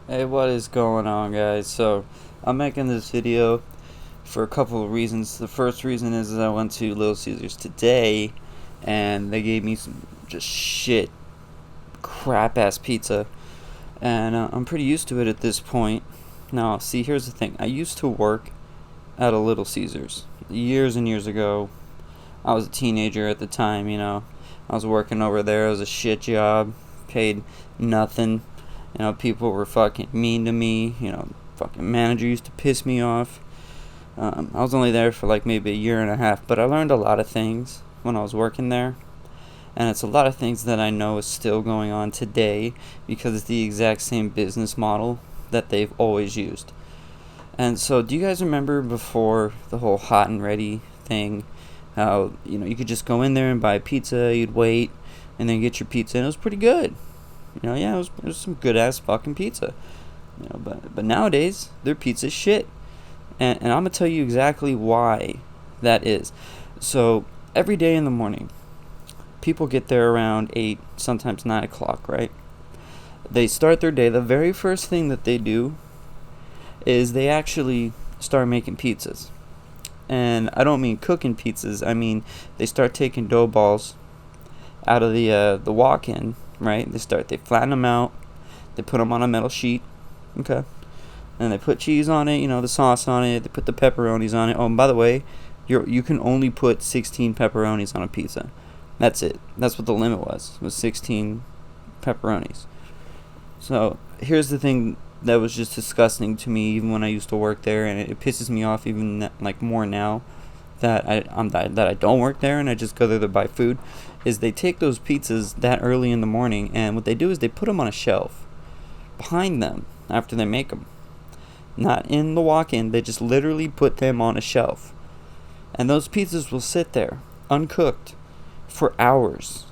Hey, what is going on, guys? So, I'm making this video for a couple of reasons. The first reason is that I went to Little Caesars today, and they gave me some just shit, crap ass pizza, and I'm pretty used to it at this point. Now, see, here's the thing. I used to work at a Little Caesars years and years ago. I was a teenager at the time. I was working over there. It was a shit job, paid nothing. People were fucking mean to me. Fucking manager used to piss me off. I was only there for like maybe a year and a half, but I learned a lot of things when I was working there. And it's a lot of things that I know is still going on today because it's the exact same business model that they've always used. And so, do you guys remember before the whole hot and ready thing? How, you could just go in there and buy pizza, you'd wait, and then get your pizza, and it was pretty good. Yeah, it was some good ass fucking pizza. But nowadays their pizza's shit, and I'm gonna tell you exactly why that is. So every day in the morning, people get there around 8, sometimes 9 o'clock, right? They start their day. The very first thing that they do is they actually start making pizzas, and I don't mean cooking pizzas. I mean they start taking dough balls out of the walk-in, right? They flatten them out, they put them on a metal sheet, okay, and they put cheese on it, the sauce on it, they put the pepperonis on it. Oh, and by the way, you can only put 16 pepperonis on a pizza. That's it. That's what the limit was 16 pepperonis. So here's the thing that was just disgusting to me even when I used to work there, and it pisses me off even like more now that I don't work there and I just go there to buy food, is they take those pizzas that early in the morning, and what they do is they put them on a shelf behind them after they make them. Not in the walk-in, they just literally put them on a shelf. And those pizzas will sit there uncooked for hours.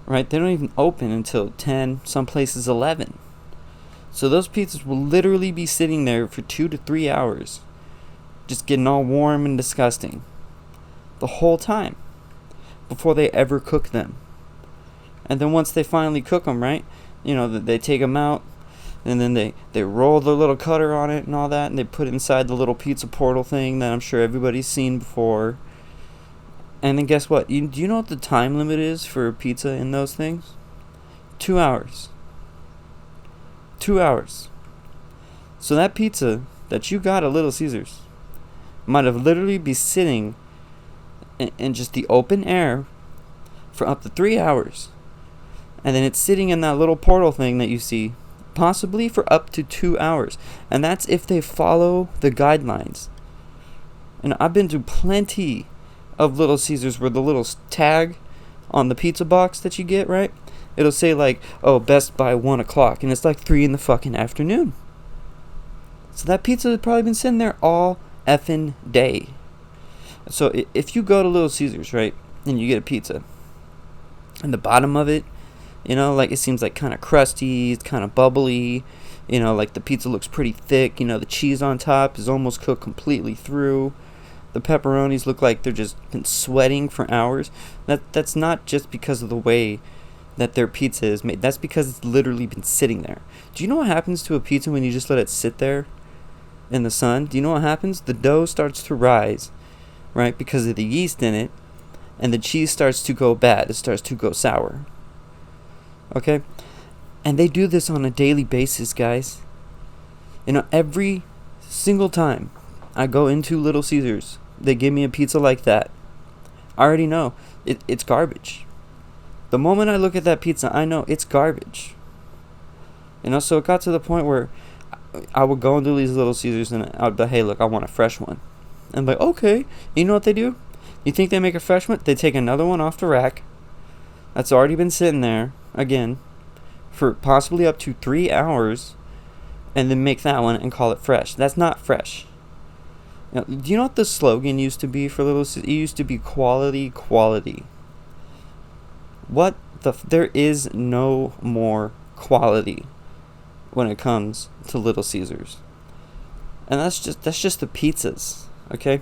Right? They don't even open until 10, some places 11. So those pizzas will literally be sitting there for 2 to 3 hours, just getting all warm and disgusting the whole time before they ever cook them. And then once they finally cook them, right, they take them out, and then they roll the little cutter on it and all that, and they put it inside the little pizza portal thing that I'm sure everybody's seen before. And then guess what? Do you know what the time limit is for pizza in those things? 2 hours. 2 hours. So that pizza that you got at Little Caesars might have literally be sitting in just the open air for up to 3 hours. And then it's sitting in that little portal thing that you see, possibly for up to 2 hours. And that's if they follow the guidelines. And I've been to plenty of Little Caesars where the little tag on the pizza box that you get, right? It'll say like, oh, best by 1 o'clock. And it's like 3 in the fucking afternoon. So that pizza has probably been sitting there all effing day. So if you go to Little Caesars, right, and you get a pizza, and the bottom of it, like it seems like kind of crusty, it's kind of bubbly, like the pizza looks pretty thick, the cheese on top is almost cooked completely through, the pepperonis look like they're just been sweating for hours. That's not just because of the way that their pizza is made. That's because it's literally been sitting there. Do you know what happens to a pizza when you just let it sit there in the sun? Do you know what happens? The dough starts to rise, right, because of the yeast in it, and the cheese starts to go bad. It starts to go sour. Okay? And they do this on a daily basis, guys. Every single time I go into Little Caesars, they give me a pizza like that. I already know it's garbage. The moment I look at that pizza, I know it's garbage. So it got to the point where I would go into these Little Caesars and I would be, hey, look, I want a fresh one. And I'm like, okay. You know what they do? You think they make a fresh one? They take another one off the rack that's already been sitting there, again, for possibly up to 3 hours, and then make that one and call it fresh. That's not fresh. Do you know what the slogan used to be for Little Caesars? It used to be quality, quality. There is no more quality when it comes to Little Caesars. And that's just the pizzas, okay?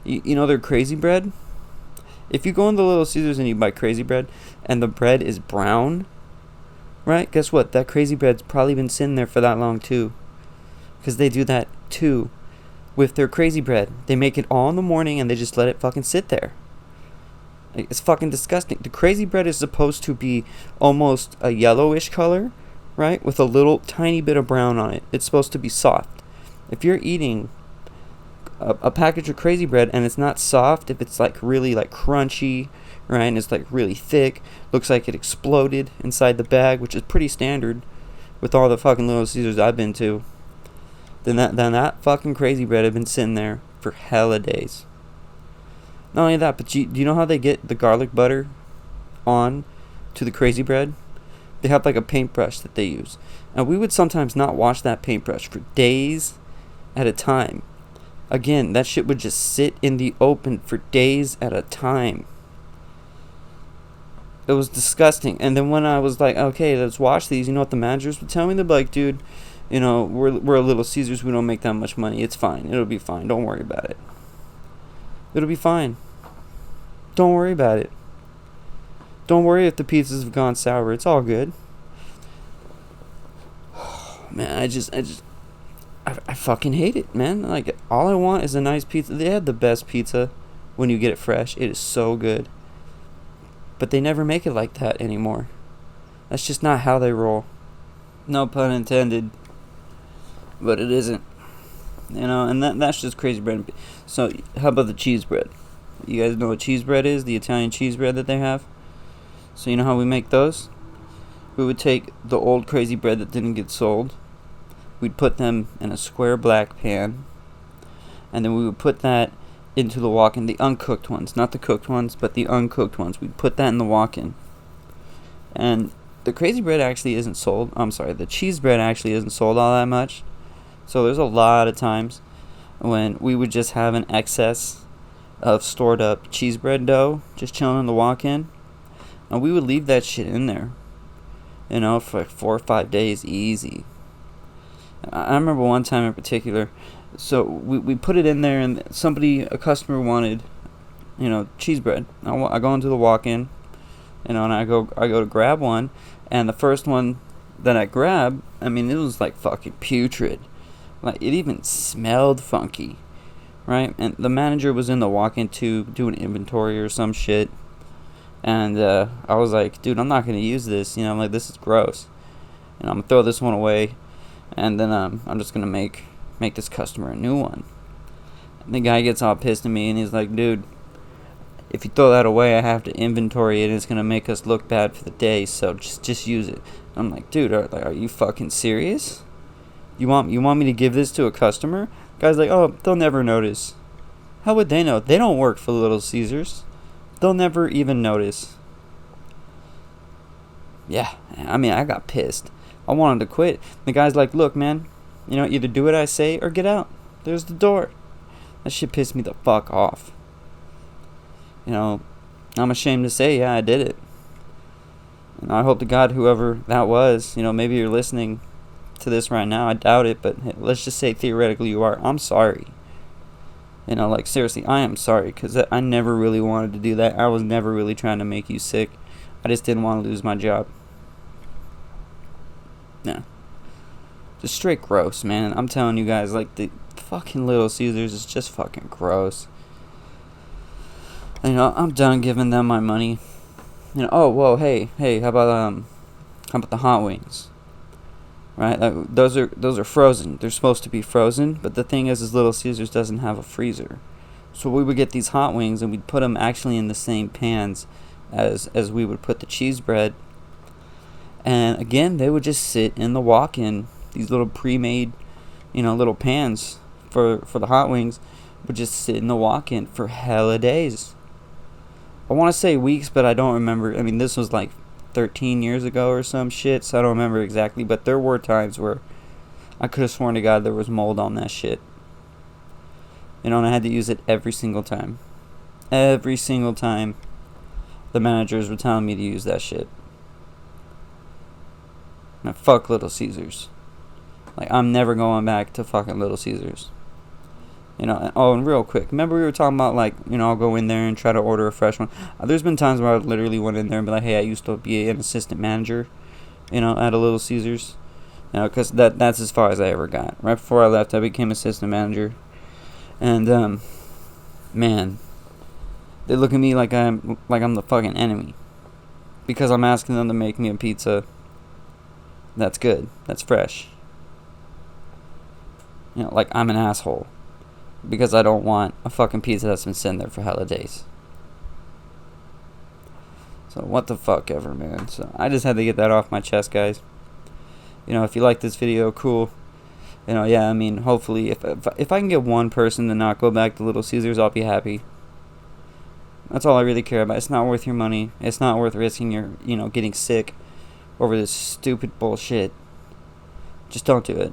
Their crazy bread? If you go into Little Caesars and you buy crazy bread and the bread is brown, right? Guess what? That crazy bread's probably been sitting there for that long too. Because they do that too with their crazy bread. They make it all in the morning and they just let it fucking sit there. Like, it's fucking disgusting. The crazy bread is supposed to be almost a yellowish color, right? With a little tiny bit of brown on it. It's supposed to be soft. If you're eating a package of crazy bread and it's not soft, if it's like really like crunchy, right, and it's like really thick, looks like it exploded inside the bag, which is pretty standard with all the fucking Little Caesars I've been to, then that fucking crazy bread had been sitting there for hella days. Not only that, but do you know how they get the garlic butter on to the crazy bread? They have like a paintbrush that they use. And we would sometimes not wash that paintbrush for days at a time. Again, that shit would just sit in the open for days at a time. It was disgusting. And then when I was like, okay, let's wash these, you know what the managers would tell me? They'd be like, dude, you know, we're a Little Caesars. We don't make that much money. It's fine. It'll be fine. Don't worry about it. It'll be fine. Don't worry about it. Don't worry if the pizzas have gone sour. It's all good. Man, I fucking hate it, man. Like, all I want is a nice pizza. They have the best pizza when you get it fresh. It is so good. But they never make it like that anymore. That's just not how they roll. No pun intended. But it isn't. You know, and that's just crazy bread. So, how about the cheese bread? You guys know what cheese bread is? The Italian cheese bread that they have? So, you know how we make those? We would take the old crazy bread that didn't get sold. We'd put them in a square black pan. And then we would put that into the walk-in. The uncooked ones. Not the cooked ones, but the uncooked ones. We'd put that in the walk-in. And the crazy bread actually isn't sold. I'm sorry, the cheese bread actually isn't sold all that much. So there's a lot of times when we would just have an excess of stored up cheese bread dough just chilling in the walk-in. And we would leave that shit in there, you know, for like 4 or 5 days easy. I remember one time in particular, so we put it in there and a customer wanted, you know, cheese bread. I go into the walk-in, you know, and I go to grab one, and the first one that I grabbed, I mean, it was like fucking putrid. Like, it even smelled funky, right? And the manager was in the walk-in too, doing inventory or some shit. And I was like, dude, I'm not going to use this. You know, I'm like, this is gross. And I'm going to throw this one away. And then I'm just going to make this customer a new one. And the guy gets all pissed at me and he's like, dude, if you throw that away, I have to inventory it and it's going to make us look bad for the day. So just use it. I'm like, dude, are you fucking serious? You want me to give this to a customer? Guy's like, oh, they'll never notice. How would they know? They don't work for Little Caesars. They'll never even notice. Yeah, I mean, I got pissed. I wanted to quit. The guy's like, look, man, you know, either do what I say or get out. There's the door. That shit pissed me the fuck off. You know, I'm ashamed to say, yeah, I did it. And I hope to God whoever that was, you know, maybe you're listening to this right now. I doubt it, but hey, let's just say theoretically you are. I'm sorry. You know, like, seriously, I am sorry, because I never really wanted to do that. I was never really trying to make you sick. I just didn't want to lose my job. Yeah. Just straight gross, man. I'm telling you guys, like, the fucking Little Caesars is just fucking gross. You know, I'm done giving them my money. You know, oh, whoa, hey, how about the hot wings? Right, those are frozen. They're supposed to be frozen, but the thing is Little Caesars doesn't have a freezer. So we would get these hot wings and we'd put them actually in the same pans as we would put the cheese bread. And again, they would just sit in the walk-in. These little pre-made, you know, little pans for the hot wings would just sit in the walk-in for hella days. I want to say weeks, but I don't remember. I mean, this was like 13 years ago or some shit, so I don't remember exactly, but there were times where I could have sworn to God there was mold on that shit. You know, and I had to use it every single time. Every single time the managers were telling me to use that shit. Man, fuck Little Caesars. Like, I'm never going back to fucking Little Caesars. You know, oh, and real quick, remember we were talking about, like, you know, I'll go in there and try to order a fresh one. There's been times where I literally went in there and be like, hey, I used to be an assistant manager at a Little Caesars. Because that's as far as I ever got. Right before I left, I became assistant manager. And, man, they look at me like I'm the fucking enemy. Because I'm asking them to make me a pizza that's good, that's fresh. Like I'm an asshole. Because I don't want a fucking pizza that's been sitting there for hella days. So what the fuck ever, man. So I just had to get that off my chest, guys. If you like this video, cool. Yeah, I mean, hopefully, if I can get one person to not go back to Little Caesars, I'll be happy. That's all I really care about. It's not worth your money. It's not worth risking your, getting sick over this stupid bullshit. Just don't do it.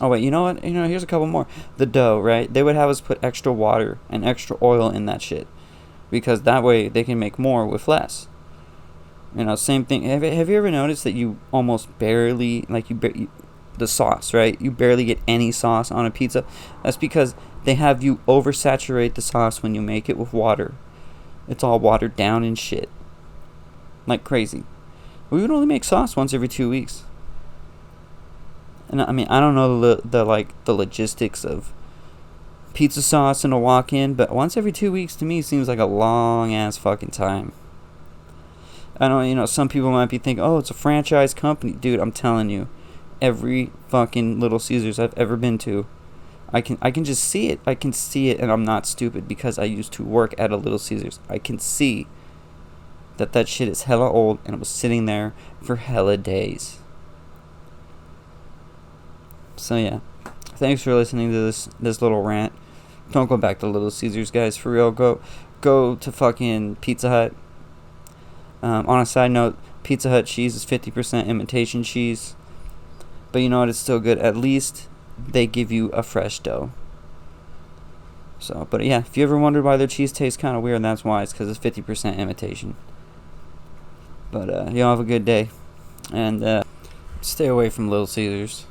Oh, wait, you know what? Here's a couple more. The dough, right? They would have us put extra water and extra oil in that shit. Because that way they can make more with less. Same thing. Have you ever noticed that you almost barely, the sauce, right? You barely get any sauce on a pizza. That's because they have you oversaturate the sauce when you make it with water. It's all watered down and shit. Like crazy. We would only make sauce once every 2 weeks. And I mean, I don't know the logistics of pizza sauce in a walk-in, but once every 2 weeks to me seems like a long ass fucking time. I know, some people might be thinking, oh, it's a franchise company. Dude, I'm telling you, every fucking Little Caesars I've ever been to, I can just see it. I can see it, and I'm not stupid because I used to work at a Little Caesars. I can see that shit is hella old, and it was sitting there for hella days. So yeah, thanks for listening to this little rant. Don't go back to Little Caesars, guys. For real, go to fucking Pizza Hut. On a side note, Pizza Hut cheese is 50% imitation cheese. But you know what? It's still good. At least they give you a fresh dough. So, but yeah, if you ever wondered why their cheese tastes kind of weird, that's why. It's because it's 50% imitation. But y'all have a good day. And stay away from Little Caesars.